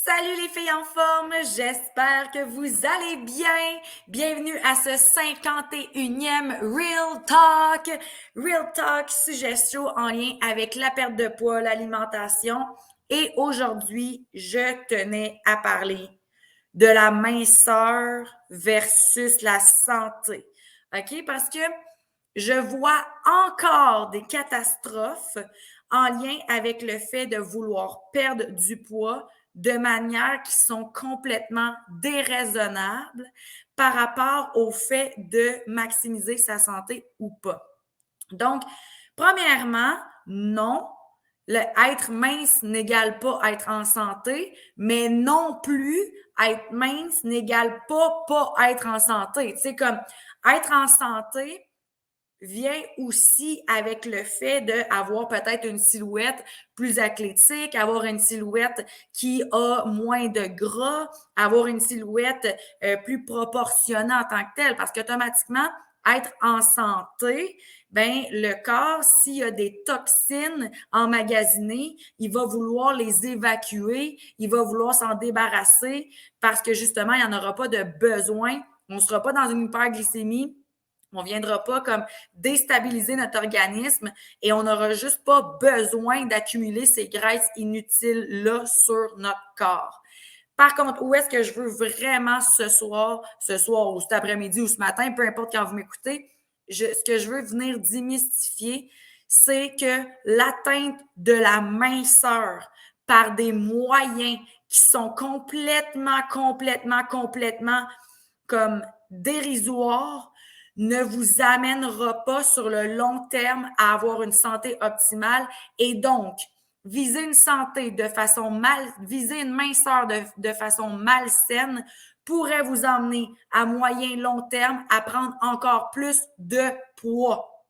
Salut les filles en forme, j'espère que vous allez bien. Bienvenue à ce 51e Real Talk. Real Talk, sujet chaud en lien avec la perte de poids, l'alimentation. Et aujourd'hui, je tenais à parler de la minceur versus la santé. OK? Parce que je vois encore des catastrophes en lien avec le fait de vouloir perdre du poids de manière qui sont complètement déraisonnables par rapport au fait de maximiser sa santé ou pas. Donc, premièrement, non, être mince n'égale pas être en santé, mais non plus être mince n'égale pas être en santé. Tu sais, comme être en santé vient aussi avec le fait d'avoir peut-être une silhouette plus athlétique, avoir une silhouette qui a moins de gras, avoir une silhouette plus proportionnée en tant que telle, parce qu'automatiquement, être en santé, ben le corps, s'il y a des toxines emmagasinées, il va vouloir les évacuer, il va vouloir s'en débarrasser parce que justement, il n'y en aura pas de besoin. On ne sera pas dans une hyperglycémie. On ne viendra pas comme déstabiliser notre organisme et on n'aura juste pas besoin d'accumuler ces graisses inutiles-là sur notre corps. Par contre, où est-ce que je veux vraiment ce soir ou cet après-midi ou ce matin, peu importe quand vous m'écoutez, ce que je veux venir démystifier, c'est que l'atteinte de la minceur par des moyens qui sont complètement comme dérisoires ne vous amènera pas sur le long terme à avoir une santé optimale et donc viser une santé de façon viser une minceur de façon malsaine pourrait vous emmener à moyen long terme à prendre encore plus de poids.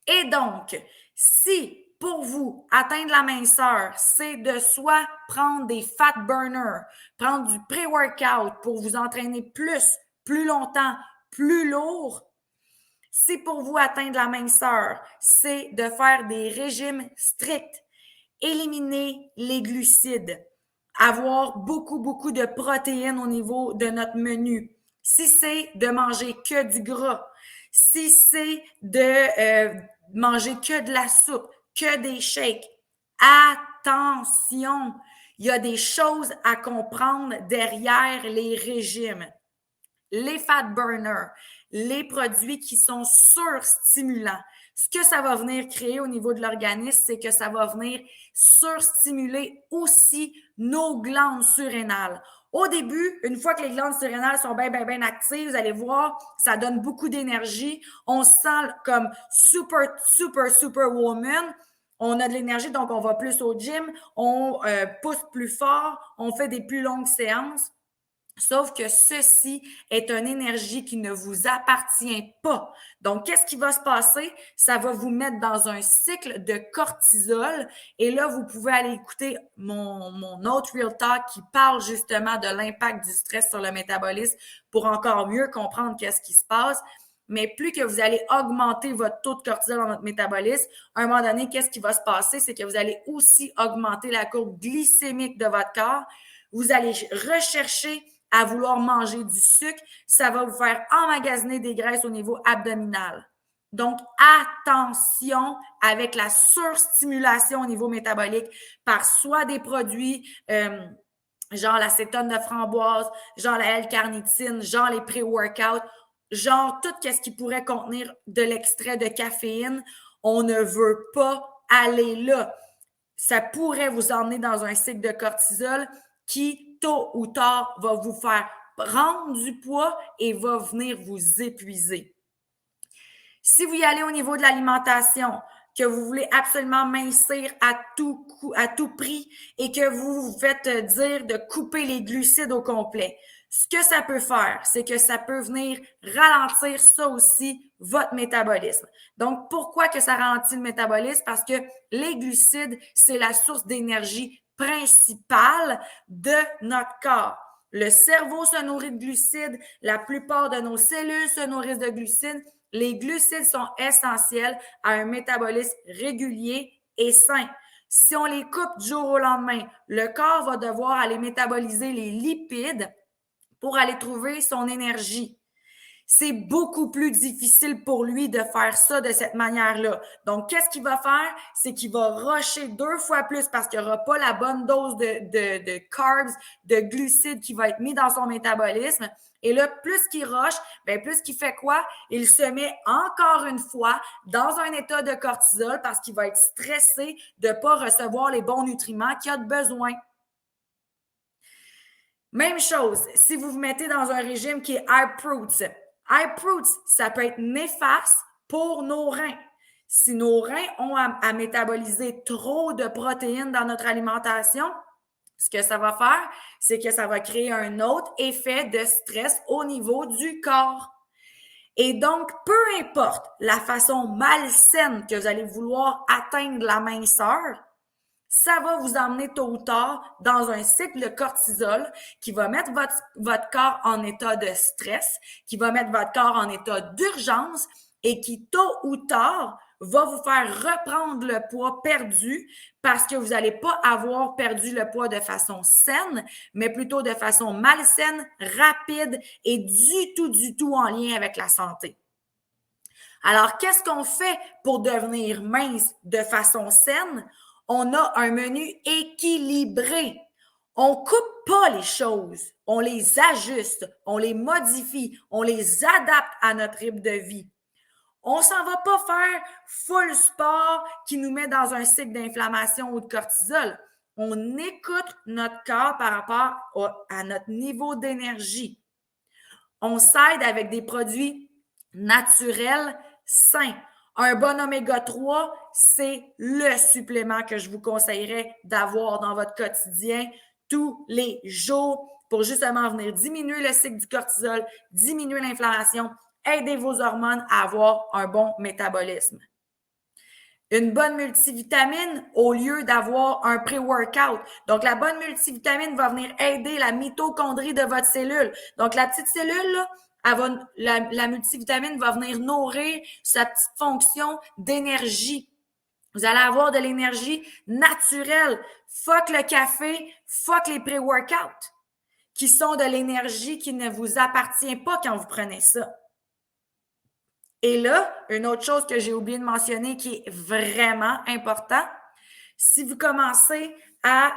Et donc, si pour vous, atteindre la minceur, c'est de soit prendre des fat burners, prendre du pré-workout pour vous entraîner plus longtemps, plus lourd. Si pour vous, atteindre la minceur, c'est de faire des régimes stricts, éliminer les glucides, avoir beaucoup de protéines au niveau de notre menu. Si c'est de manger que du gras, si c'est de manger que de la soupe, que des shakes, attention, il y a des choses à comprendre derrière les régimes. Les fat burners, les produits qui sont surstimulants. Ce que ça va venir créer au niveau de l'organisme, c'est que ça va venir surstimuler aussi nos glandes surrénales. Au début, une fois que les glandes surrénales sont bien actives, vous allez voir, ça donne beaucoup d'énergie. On se sent comme super woman. On a de l'énergie, donc on va plus au gym, on pousse plus fort, on fait des plus longues séances. Sauf que ceci est une énergie qui ne vous appartient pas. Donc, qu'est-ce qui va se passer? Ça va vous mettre dans un cycle de cortisol. Et là, vous pouvez aller écouter mon autre Real Talk qui parle justement de l'impact du stress sur le métabolisme pour encore mieux comprendre qu'est-ce qui se passe. Mais plus que vous allez augmenter votre taux de cortisol dans votre métabolisme, à un moment donné, qu'est-ce qui va se passer? C'est que vous allez aussi augmenter la courbe glycémique de votre corps. Vous allez rechercher à vouloir manger du sucre, ça va vous faire emmagasiner des graisses au niveau abdominal. Donc, attention avec la surstimulation au niveau métabolique par soit des produits genre l'acétone de framboise, genre la L-carnitine, genre les pré-workouts, genre tout ce qui pourrait contenir de l'extrait de caféine. On ne veut pas aller là. Ça pourrait vous emmener dans un cycle de cortisol qui, tôt ou tard, va vous faire prendre du poids et va venir vous épuiser. Si vous y allez au niveau de l'alimentation, que vous voulez absolument mincir à tout prix et que vous vous faites dire de couper les glucides au complet, ce que ça peut faire, c'est que ça peut venir ralentir ça aussi, votre métabolisme. Donc, pourquoi que ça ralentit le métabolisme? Parce que les glucides, c'est la source d'énergie principale de notre corps. Le cerveau se nourrit de glucides, la plupart de nos cellules se nourrissent de glucides. Les glucides sont essentiels à un métabolisme régulier et sain. Si on les coupe du jour au lendemain, le corps va devoir aller métaboliser les lipides pour aller trouver son énergie. C'est beaucoup plus difficile pour lui de faire ça de cette manière-là. Donc, qu'est-ce qu'il va faire? C'est qu'il va rusher 2 fois plus parce qu'il n'y aura pas la bonne dose de carbs, de glucides qui va être mis dans son métabolisme. Et là, plus qu'il rush, bien, plus qu'il fait quoi? Il se met encore une fois dans un état de cortisol parce qu'il va être stressé de ne pas recevoir les bons nutriments qu'il a besoin. Même chose, si vous vous mettez dans un régime qui est high fruits. High fruits, ça peut être néfaste pour nos reins. Si nos reins ont à métaboliser trop de protéines dans notre alimentation, ce que ça va faire, c'est que ça va créer un autre effet de stress au niveau du corps. Et donc, peu importe la façon malsaine que vous allez vouloir atteindre la minceur, ça va vous emmener tôt ou tard dans un cycle de cortisol qui va mettre votre corps en état de stress, qui va mettre votre corps en état d'urgence et qui, tôt ou tard, va vous faire reprendre le poids perdu parce que vous n'allez pas avoir perdu le poids de façon saine, mais plutôt de façon malsaine, rapide et du tout en lien avec la santé. Alors, qu'est-ce qu'on fait pour devenir mince de façon saine? On a un menu équilibré. On ne coupe pas les choses, on les ajuste, on les modifie, on les adapte à notre rythme de vie. On ne s'en va pas faire full sport qui nous met dans un cycle d'inflammation ou de cortisol. On écoute notre corps par rapport à notre niveau d'énergie. On s'aide avec des produits naturels sains. Un bon oméga 3, c'est le supplément que je vous conseillerais d'avoir dans votre quotidien tous les jours pour justement venir diminuer le cycle du cortisol, diminuer l'inflammation, aider vos hormones à avoir un bon métabolisme. Une bonne multivitamine au lieu d'avoir un pré-workout. Donc, la bonne multivitamine va venir aider la mitochondrie de votre cellule. Donc, la petite cellule, là, la multivitamine va venir nourrir sa petite fonction d'énergie. Vous allez avoir de l'énergie naturelle. Fuck le café, fuck les pré-workouts, qui sont de l'énergie qui ne vous appartient pas quand vous prenez ça. Et là, une autre chose que j'ai oublié de mentionner qui est vraiment important, si vous commencez à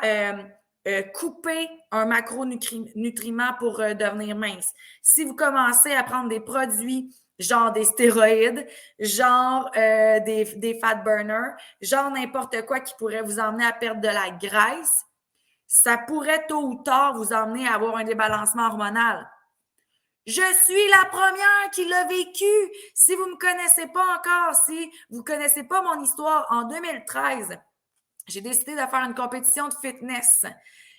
couper un macronutriment pour devenir mince, si vous commencez à prendre des produits genre des stéroïdes, genre des fat burners, genre n'importe quoi qui pourrait vous emmener à perdre de la graisse, ça pourrait tôt ou tard vous emmener à avoir un débalancement hormonal. Je suis la première qui l'a vécu. Si vous ne me connaissez pas encore, si vous ne connaissez pas mon histoire, en 2013, j'ai décidé de faire une compétition de fitness.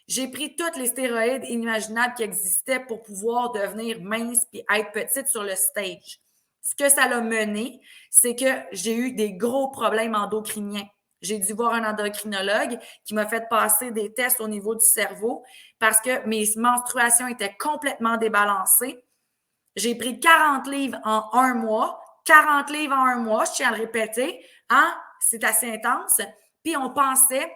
J'ai pris tous les stéroïdes inimaginables qui existaient pour pouvoir devenir mince et être petite sur le stage. Ce que ça l'a mené, c'est que j'ai eu des gros problèmes endocriniens. J'ai dû voir un endocrinologue qui m'a fait passer des tests au niveau du cerveau parce que mes menstruations étaient complètement débalancées. J'ai pris 40 livres en un mois. 40 livres en un mois, je tiens à le répéter. Hein? C'est assez intense. Puis on pensait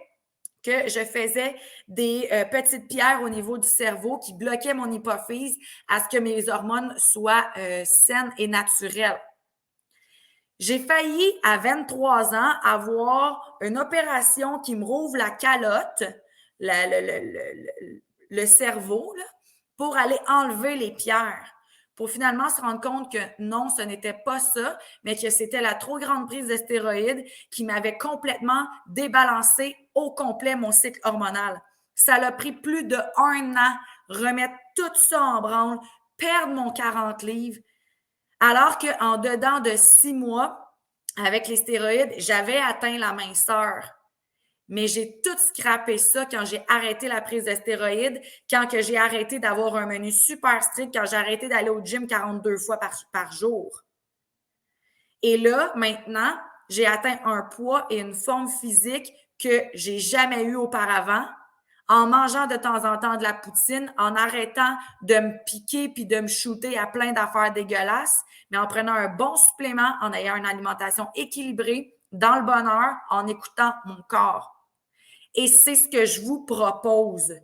que je faisais des petites pierres au niveau du cerveau qui bloquaient mon hypophyse à ce que mes hormones soient saines et naturelles. J'ai failli, à 23 ans, avoir une opération qui me rouvre la calotte, le cerveau, là, pour aller enlever les pierres. Pour finalement se rendre compte que non, ce n'était pas ça, mais que c'était la trop grande prise de stéroïdes qui m'avait complètement débalancé au complet mon cycle hormonal. Ça l'a pris plus de 1 an, remettre tout ça en branle, perdre mon 40 livres, alors qu'en dedans de 6 mois, avec les stéroïdes, j'avais atteint la minceur. Mais j'ai tout scrappé ça quand j'ai arrêté la prise de stéroïdes, quand que j'ai arrêté d'avoir un menu super strict, quand j'ai arrêté d'aller au gym 42 fois par jour. Et là, maintenant, j'ai atteint un poids et une forme physique que j'ai jamais eu auparavant, en mangeant de temps en temps de la poutine, en arrêtant de me piquer puis de me shooter à plein d'affaires dégueulasses, mais en prenant un bon supplément, en ayant une alimentation équilibrée, dans le bonheur, en écoutant mon corps. Et c'est ce que je vous propose.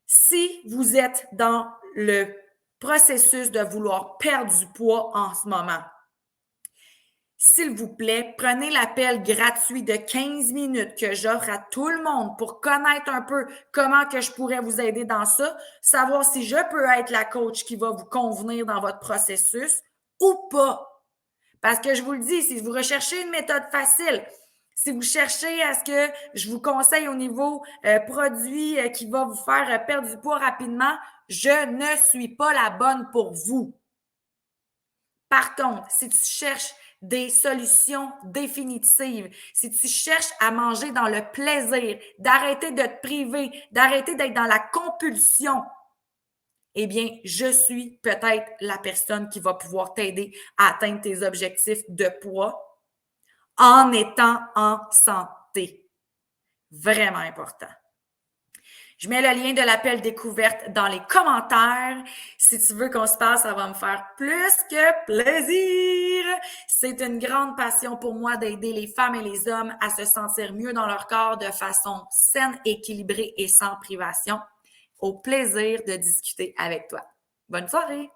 Si vous êtes dans le processus de vouloir perdre du poids en ce moment, s'il vous plaît, prenez l'appel gratuit de 15 minutes que j'offre à tout le monde pour connaître un peu comment que je pourrais vous aider dans ça, savoir si je peux être la coach qui va vous convenir dans votre processus ou pas. Parce que je vous le dis, si vous recherchez une méthode facile, si vous cherchez à ce que je vous conseille au niveau produit qui va vous faire perdre du poids rapidement, je ne suis pas la bonne pour vous. Par contre, si tu cherches des solutions définitives, si tu cherches à manger dans le plaisir, d'arrêter de te priver, d'arrêter d'être dans la compulsion, eh bien, je suis peut-être la personne qui va pouvoir t'aider à atteindre tes objectifs de poids en étant en santé. Vraiment important. Je mets le lien de l'appel découverte dans les commentaires. Si tu veux qu'on se parle, ça va me faire plus que plaisir. C'est une grande passion pour moi d'aider les femmes et les hommes à se sentir mieux dans leur corps de façon saine, équilibrée et sans privation. Au plaisir de discuter avec toi. Bonne soirée!